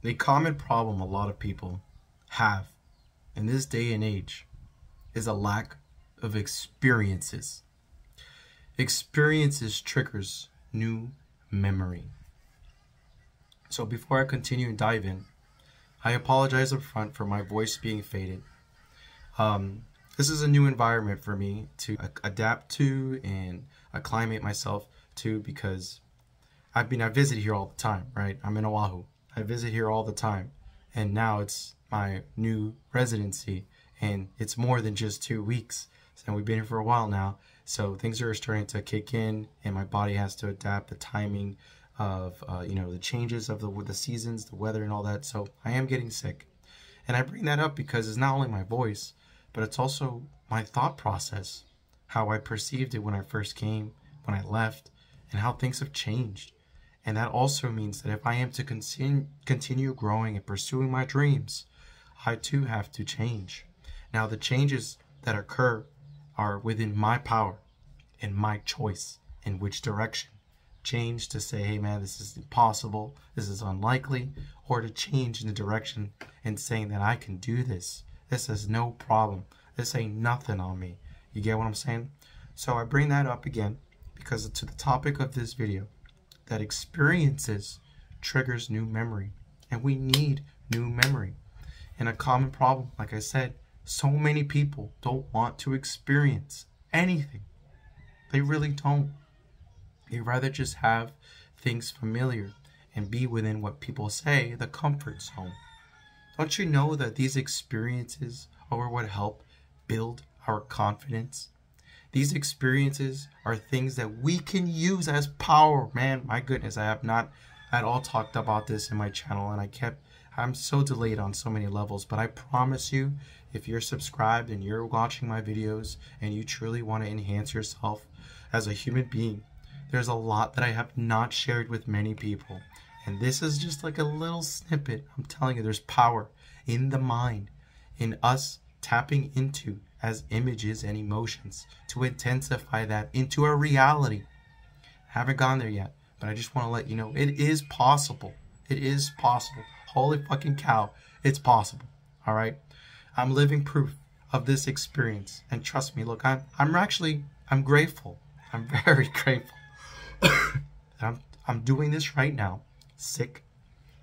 A common problem a lot of people have in this day and age is a lack of experiences. Experiences triggers new memory. So before I continue and dive in, I apologize up front for my voice being faded. This is a new environment for me to adapt to and acclimate myself to, because I visit here all the time, right? I'm in Oahu. I visit here all the time, and now it's my new residency, and it's more than just 2 weeks. And we've been here for a while now, so things are starting to kick in, and my body has to adapt the timing of the changes of the seasons, the weather, and all that. So I am getting sick, and I bring that up because it's not only my voice, but it's also my thought process, how I perceived it when I first came, when I left, and how things have changed. And that also means that if I am to continue growing and pursuing my dreams, I too have to change. Now, the changes that occur are within my power and my choice in which direction. Change to say, hey man, this is impossible, this is unlikely, or to change in the direction and saying that I can do this. This is no problem. This ain't nothing on me. You get what I'm saying? So I bring that up again because to the topic of this video, that experiences triggers new memory, and we need new memory. And a common problem, like I said, so many people don't want to experience anything. They really don't. They rather just have things familiar and be within what people say the comfort zone. Don't you know that these experiences are what help build our confidence? These experiences are things that we can use as power. Man, my goodness, I have not at all talked about this in my channel, and I'm so delayed on so many levels, but I promise you, if you're subscribed and you're watching my videos and you truly want to enhance yourself as a human being, there's a lot that I have not shared with many people. And this is just like a little snippet. I'm telling you, there's power in the mind, in us tapping into as images and emotions to intensify that into a reality. I haven't gone there yet, but I just want to let you know it is possible. It is possible. Holy fucking cow, it's possible. All right, I'm living proof of this experience, and trust me. Look, I'm grateful. I'm very grateful. I'm doing this right now, sick,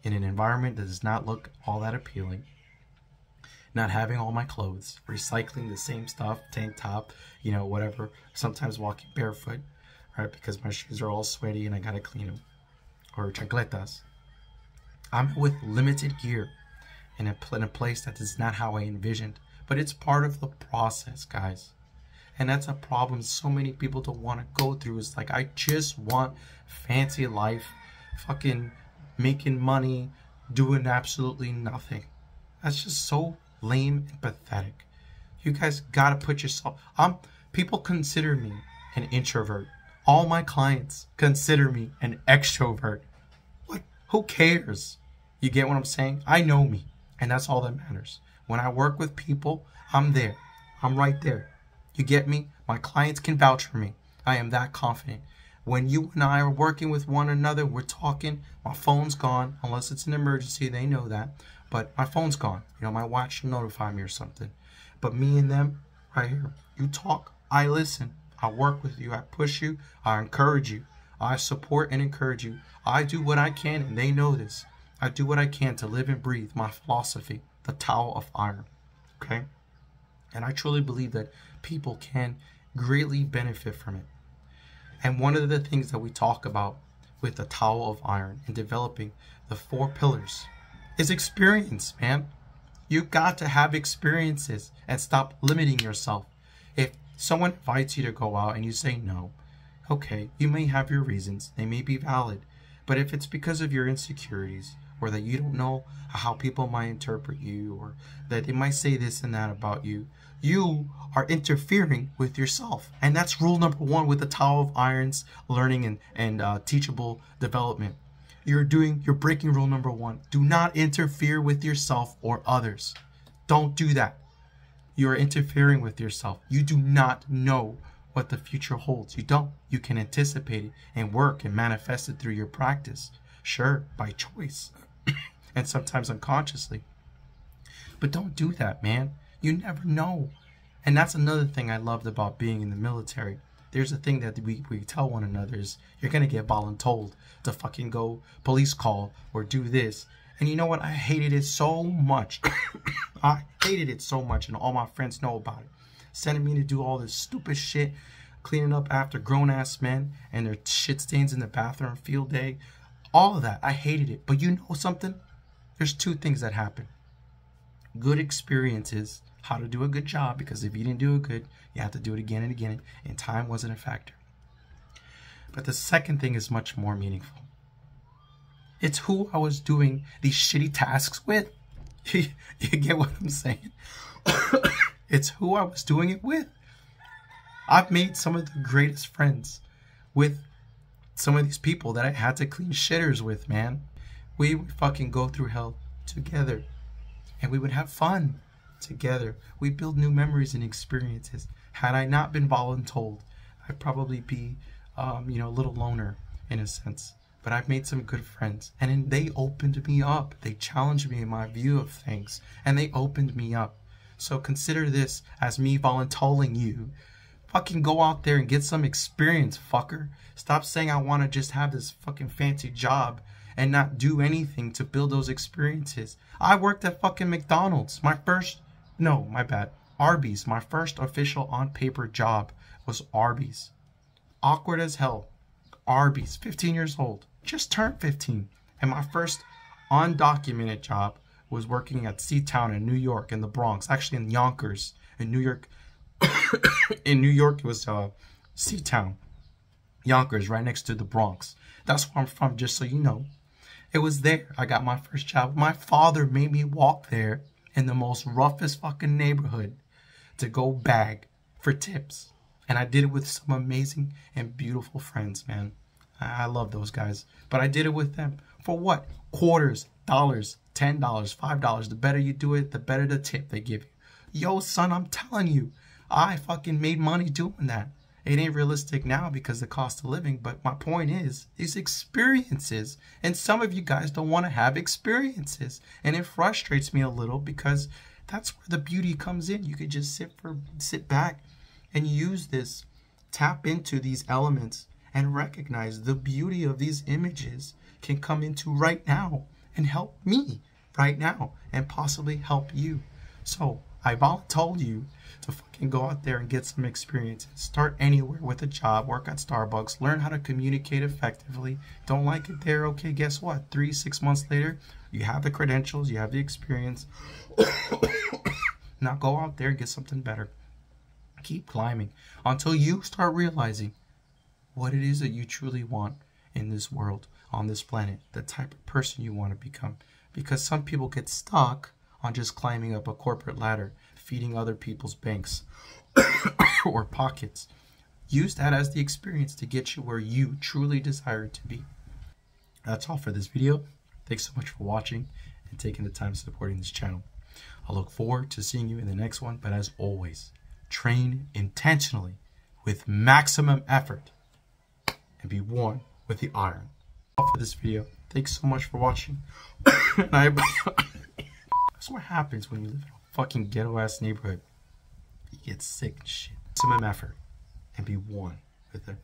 in an environment that does not look all that appealing. Not having all my clothes, recycling the same stuff, tank top, whatever. Sometimes walking barefoot, right? Because my shoes are all sweaty and I gotta clean them. Or chancletas. I'm with limited gear in a place that is not how I envisioned. But it's part of the process, guys. And that's a problem so many people don't want to go through. It's like, I just want fancy life, fucking making money, doing absolutely nothing. That's just so lame and pathetic. You guys gotta put yourself. People consider me an introvert. All my clients consider me an extrovert. What? Who cares? You get what I'm saying? I know me, and that's all that matters. When I work with people, I'm there. I'm right there. You get me? My clients can vouch for me. I am that confident. When you and I are working with one another, we're talking, my phone's gone, unless it's an emergency, they know that. But my phone's gone. My watch will notify me or something. But me and them, right here, you talk, I listen. I work with you, I push you, I encourage you. I support and encourage you. I do what I can, and they know this. I do what I can to live and breathe my philosophy, the Tao of Iron. Okay? And I truly believe that people can greatly benefit from it. And one of the things that we talk about with the Tao of Iron and developing the 4 pillars is experience, man. You got to have experiences and stop limiting yourself. If someone invites you to go out and you say no, okay, you may have your reasons. They may be valid. But if it's because of your insecurities, or that you don't know how people might interpret you, or that they might say this and that about you, you are interfering with yourself. And that's rule number 1 with the Tao of Iron's learning and teachable development. You're breaking rule number 1. Do not interfere with yourself or others. Don't do that. You are interfering with yourself. You do not know what the future holds. You don't. You can anticipate it and work and manifest it through your practice. Sure, by choice. and sometimes unconsciously. But don't do that, man. You never know. And that's another thing I loved about being in the military. There's a thing that we tell one another is you're going to get voluntold to fucking go police call or do this. And you know what? I hated it so much. I hated it so much, and all my friends know about it. Sending me to do all this stupid shit, cleaning up after grown-ass men and their shit stains in the bathroom, field day, all of that. I hated it. But you know something? There's two things that happen. Good experiences, how to do a good job, because if you didn't do it good, you have to do it again and again, and time wasn't a factor. But the second thing is much more meaningful. It's who I was doing these shitty tasks with. You get what I'm saying? It's who I was doing it with. I've made some of the greatest friends with some of these people that I had to clean shitters with, man. We would fucking go through hell together, and we would have fun together. We build new memories and experiences. Had I not been voluntold, I'd probably be, a little loner in a sense. But I've made some good friends, and they opened me up. They challenged me in my view of things, and they opened me up. So consider this as me voluntoling you. Fucking go out there and get some experience, fucker. Stop saying I want to just have this fucking fancy job and not do anything to build those experiences. I worked at fucking McDonald's. Arby's. My first official on paper job was Arby's. Awkward as hell. Arby's. 15 years old. Just turned 15. And my first undocumented job was working at Seatown in New York, in the Bronx. Actually in Yonkers, in New York. In New York, it was Seatown. Yonkers, right next to the Bronx. That's where I'm from, just so you know. It was there I got my first job. My father made me walk there in the most roughest fucking neighborhood to go bag for tips. And I did it with some amazing and beautiful friends, man. I love those guys. But I did it with them. For what? Quarters, dollars, $10, $5. The better you do it, the better the tip they give you. Yo, son, I'm telling you, I fucking made money doing that. It ain't realistic now because of the cost of living, but my point is, these experiences, and some of you guys don't want to have experiences, and it frustrates me a little because that's where the beauty comes in. You could just sit back and use this, tap into these elements, and recognize the beauty of these images can come into right now and help me right now and possibly help you. So I told you to fucking go out there and get some experience. Start anywhere with a job, work at Starbucks, learn how to communicate effectively. Don't like it there? Okay, guess what? 3-6 months later, you have the credentials, you have the experience. Now go out there and get something better. Keep climbing until you start realizing what it is that you truly want in this world, on this planet, the type of person you want to become. Because some people get stuck on just climbing up a corporate ladder, feeding other people's banks or pockets. Use that as the experience to get you where you truly desire to be. That's all for this video. Thanks so much for watching and taking the time supporting this channel. I look forward to seeing you in the next one, but as always, train intentionally with maximum effort and be one with the iron. All for this video. Thanks so much for watching. That's what happens when you live in a fucking ghetto ass neighborhood. You get sick and shit. Maximum effort and be one with it.